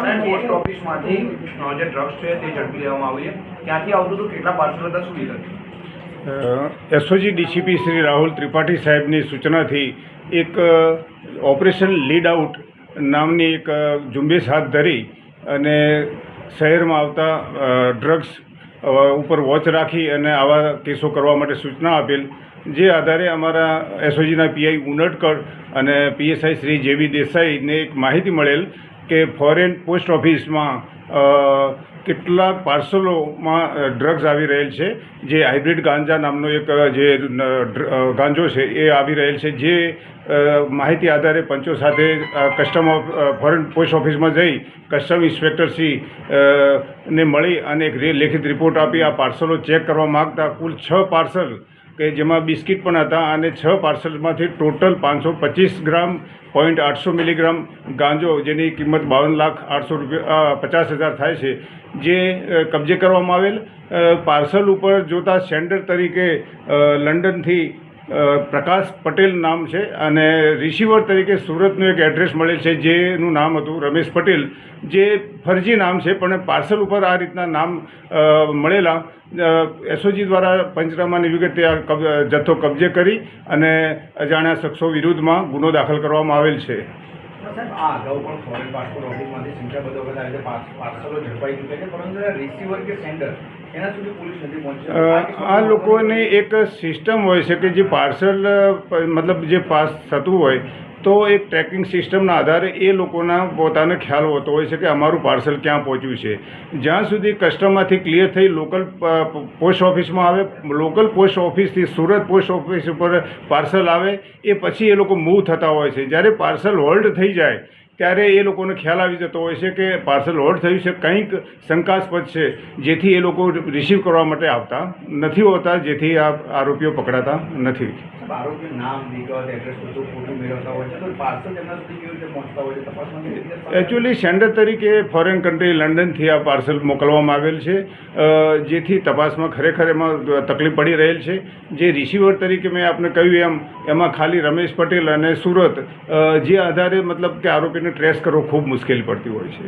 Post ઓફિસમાંથી જે drugs છે તે ઝડપી લેવામાં આવ્યું છે. ક્યાંથી આવતું હતું, કેટલા પાર્સલ હતા, શું વિગત? એસઓજી ડીસીપી શ્રી રાહુલ ત્રિપાઠી સાહેબની સૂચનાથી એક ઓપરેશન લીડ આઉટ નામની એક ઝુંબેશ હાથ ધરી અને શહેરમાં આવતા ડ્રગ્સ ઉપર વોચ રાખી અને આવા કેસો કરવા માટે સૂચના આપેલ. જે આધારે અમારા એસઓજીના પીઆઈ ઉનડકર અને પીએસઆઈ શ્રી જેવી દેસાઈને એક માહિતી મળેલ કે ફોરેન પોસ્ટ ઓફિસમાં કેટલાક પાર્સલોમાં ડ્રગ્સ આવી રહેલ છે, જે હાઇબ્રિડ ગાંજા નામનો એક જે ગાંજો છે એ આવી રહેલ છે. જે માહિતી આધારે પંચો સાથે ફોરેન પોસ્ટ ઓફિસમાં જઈ કસ્ટમ ઇન્સ્પેક્ટરશ્રી ને મળી અને એક લેખિત રિપોર્ટ આપી આ પાર્સલો ચેક કરવા માગતા કુલ 6 પાર્સલ કે જેમાં બિસ્કિટ પણ હતા અને 6 પાર્સલમાંથી ટોટલ 525 ગ્રામ 0.800 મિલીગ્રામ ગાંજો, જેની કિંમત 52,850,000 થાય છે, જે કબજે કરવામાં આવેલ. પાર્સલ ઉપર જોતા સેન્ડર તરીકે લંડનથી પ્રકાશ પટેલ નામ છે અને રિસીવર તરીકે સુરતનું એક એડ્રેસ મળેલ છે, જેનું નામ હતું રમેશ પટેલ, જે ફરજી નામ છે પણ પાર્સલ ઉપર આ રીતના નામ મળેલા. એસઓજી દ્વારા પંચનામાની વિગતે આ જથ્થો કબજે કરી અને અજાણ્યા શખ્સો વિરુદ્ધમાં ગુનો દાખલ કરવામાં આવેલ છે. સાહેબ, આ અગાઉ પણ ફોરેન પાસપોર્ટ ઓફિસમાંથી સંખ્યાબંધ વખત આવી પાર્સલો ઝડપાઈ ચૂક્યા છે, પરંતુ રિસીવર કે સેન્ડર એના સુધી પોલીસ નથી પહોંચી. આ લોકોની એક સિસ્ટમ હોય છે કે જે પાર્સલ મતલબ જે પાસ થતું હોય તો એક ટ્રેકિંગ સિસ્ટમના આધારે એ લોકોના પોતાને ખ્યાલ હોતો હોય છે કે અમારું પાર્સલ ક્યાં પહોંચ્યું છે. જ્યાં સુધી કસ્ટમમાંથી ક્લિયર થઈ લોકલ પોસ્ટ ઓફિસમાં આવે, લોકલ પોસ્ટ ઓફિસથી સુરત પોસ્ટ ઓફિસ ઉપર પાર્સલ આવે, એ પછી એ લોકો મૂવ થતા હોય છે. જ્યારે પાર્સલ હોલ્ડ થઈ જાય ત્યારે એ લોકોને ખ્યાલ આવી જતો હોય છે કે પાર્સલ હોલ્ડ થયું છે, કંઈક શંકાસ્પદ છે, જેથી એ લોકો રિસીવ કરવા માટે આવતા નથી હોતા, જેથી આ આરોપીઓ પકડાતા નથી. આરોપી નામ, વિગત, એડ્રેસ બધું ખોટું મેળવતા હોય છે, તો પાર્સલ એમના સુધી કેવી રીતે પહોંચતા હોય છે તપાસમાં? એકચ્યુઅલી સેન્ડર તરીકે ફોરેન કન્ટ્રી લંડનથી આ પાર્સલ મોકલવામાં આવેલ છે, જેથી તપાસમાં ખરેખર એમાં તકલીફ પડી રહેલ છે. જે રિસીવર તરીકે મેં આપને કહ્યું એમાં ખાલી રમેશ પટેલ અને સુરત, જે આધારે મતલબ કે આરોપીને ટ્રેસ કરવો ખૂબ મુશ્કેલી પડતી હોય છે.